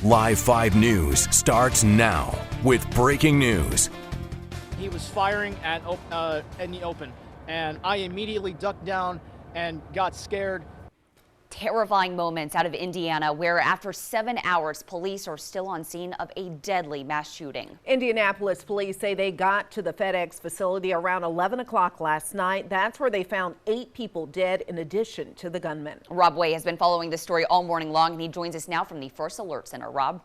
Live 5 News starts now with breaking news. He was firing in the open, and I immediately ducked down and got scared. Terrifying moments out of Indiana, where after 7 hours, police are still on scene of a deadly mass shooting. Indianapolis police say they got to the FedEx facility around 11 o'clock last night. That's where they found 8 people dead in addition to the gunman. Rob Way has been following this story all morning long, and he joins us now from the First Alert Center. Rob?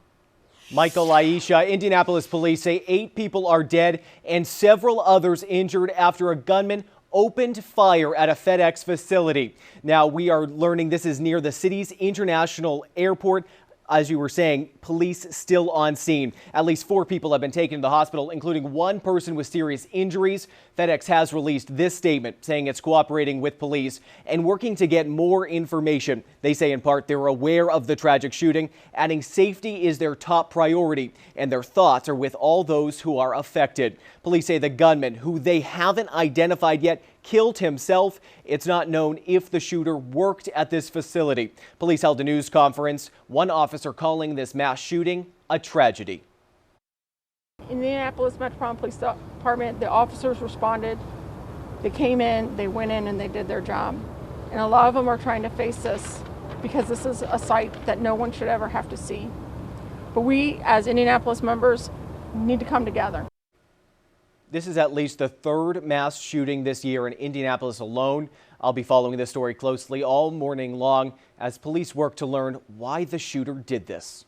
Michael, Aisha, Indianapolis police say 8 people are dead and several others injured after a gunman opened fire at a FedEx facility. Now, we are learning this is near the city's international airport. As you were saying, police still on scene. At least 4 people have been taken to the hospital, including 1 person with serious injuries. FedEx has released this statement saying it's cooperating with police and working to get more information. They say in part they're aware of the tragic shooting, adding safety is their top priority, and their thoughts are with all those who are affected. Police say the gunman, who they haven't identified yet, killed himself. It's not known if the shooter worked at this facility. Police held a news conference, one officer calling this mass shooting a tragedy. In the Indianapolis Metropolitan Police Department, the officers responded. They came in, they went in, and they did their job. And a lot of them are trying to face this because this is a sight that no one should ever have to see. But we, as Indianapolis members, need to come together. This is at least the 3rd mass shooting this year in Indianapolis alone. I'll be following this story closely all morning long as police work to learn why the shooter did this.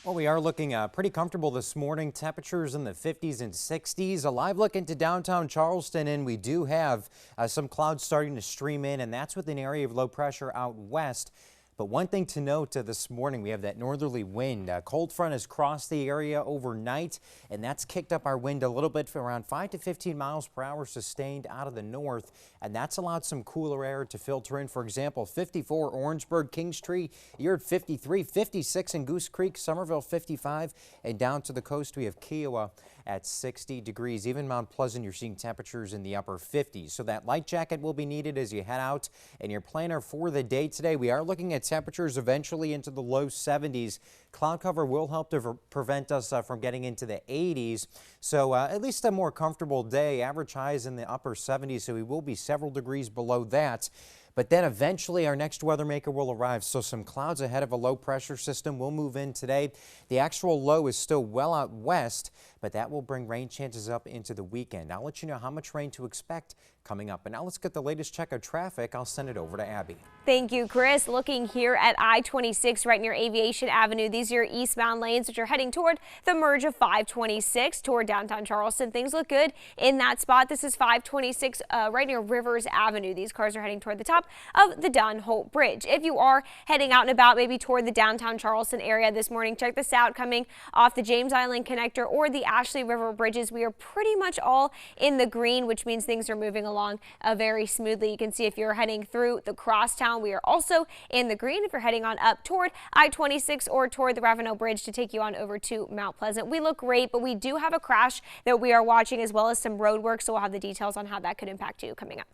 Well, we are looking pretty comfortable this morning. Temperatures in the 50s and 60s. A live look into downtown Charleston, and we do have some clouds starting to stream in, and that's with an area of low pressure out west. But one thing to note this morning, we have that northerly wind. A cold front has crossed the area overnight, and that's kicked up our wind a little bit for around 5 to 15 miles per hour sustained out of the north. And that's allowed some cooler air to filter in. For example, 54 Orangeburg, Kingstree, you're at 53, 56 in Goose Creek, Somerville 55, and down to the coast we have Kiowa at 60 degrees. Even Mount Pleasant, you're seeing temperatures in the upper 50s. So that light jacket will be needed as you head out. And your planner for the day today, we are looking at temperatures eventually into the low 70s. Cloud cover will help to prevent us from getting into the 80s. So at least a more comfortable day. Average highs in the upper 70s, so we will be several degrees below that. But then eventually our next weather maker will arrive. So some clouds ahead of a low pressure system will move in today. The actual low is still well out west, but that will bring rain chances up into the weekend. I'll let you know how much rain to expect coming up. And now let's get the latest check of traffic. I'll send it over to Abby. Thank you, Chris. Looking here at I-26 right near Aviation Avenue. These are your eastbound lanes which are heading toward the merge of 526 toward downtown Charleston. Things look good in that spot. This is 526 right near Rivers Avenue. These cars are heading toward the top of the Dunn Holt Bridge. If you are heading out and about maybe toward the downtown Charleston area this morning, check this out. Coming off the James Island Connector or the Ashley River bridges, we are pretty much all in the green, which means things are moving along very smoothly. You can see if you're heading through the crosstown, we are also in the green. If you're heading on up toward I-26 or toward the Ravenel Bridge to take you on over to Mount Pleasant, we look great, but we do have a crash that we are watching as well as some road work, so we'll have the details on how that could impact you coming up.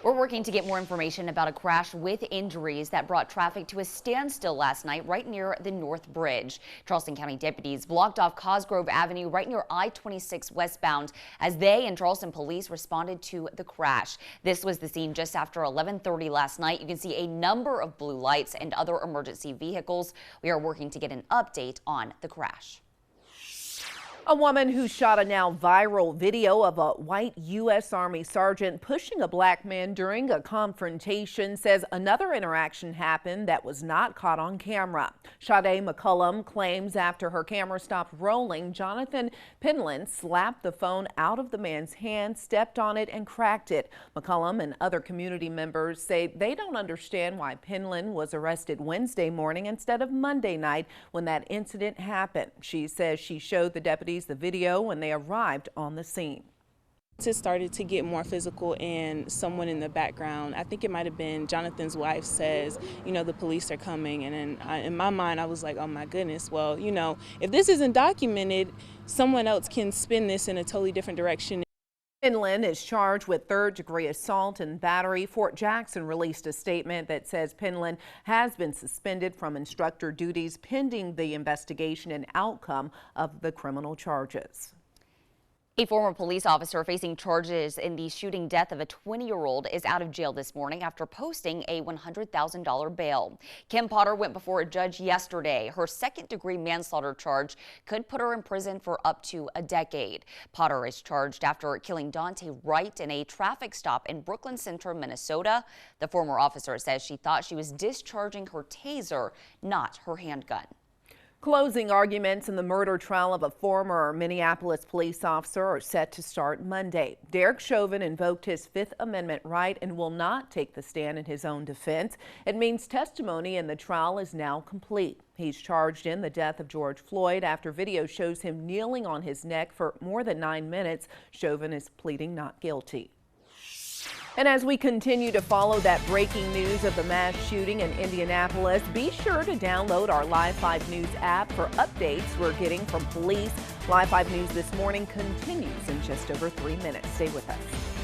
We're working to get more information about a crash with injuries that brought traffic to a standstill last night right near the North Bridge. Charleston County deputies blocked off Cosgrove Avenue right near I-26 westbound as they and Charleston police responded to the crash. This was the scene just after 11:30 last night. You can see a number of blue lights and other emergency vehicles. We are working to get an update on the crash. A woman who shot a now viral video of a white U.S. Army sergeant pushing a black man during a confrontation says another interaction happened that was not caught on camera. Sade McCullum claims after her camera stopped rolling, Jonathan Penland slapped the phone out of the man's hand, stepped on it, and cracked it. McCullum and other community members say they don't understand why Penland was arrested Wednesday morning instead of Monday night when that incident happened. She says she showed the deputies the video when they arrived on the scene. It started to get more physical and someone in the background, I think it might have been Jonathan's wife, says, you know, the police are coming. And then in my mind, I was like, oh my goodness, well, you know, if this isn't documented, someone else can spin this in a totally different direction. Penland is charged with third-degree assault and battery. Fort Jackson released a statement that says Penland has been suspended from instructor duties pending the investigation and outcome of the criminal charges. A former police officer facing charges in the shooting death of a 20-year-old is out of jail this morning after posting a $100,000 bail. Kim Potter went before a judge yesterday. Her second-degree manslaughter charge could put her in prison for up to a decade. Potter is charged after killing Dante Wright in a traffic stop in Brooklyn Center, Minnesota. The former officer says she thought she was discharging her taser, not her handgun. Closing arguments in the murder trial of a former Minneapolis police officer are set to start Monday. Derek Chauvin invoked his Fifth Amendment right and will not take the stand in his own defense. It means testimony in the trial is now complete. He's charged in the death of George Floyd after video shows him kneeling on his neck for more than 9 minutes. Chauvin is pleading not guilty. And as we continue to follow that breaking news of the mass shooting in Indianapolis, be sure to download our Live 5 News app for updates we're getting from police. Live 5 News this morning continues in just over 3 minutes. Stay with us.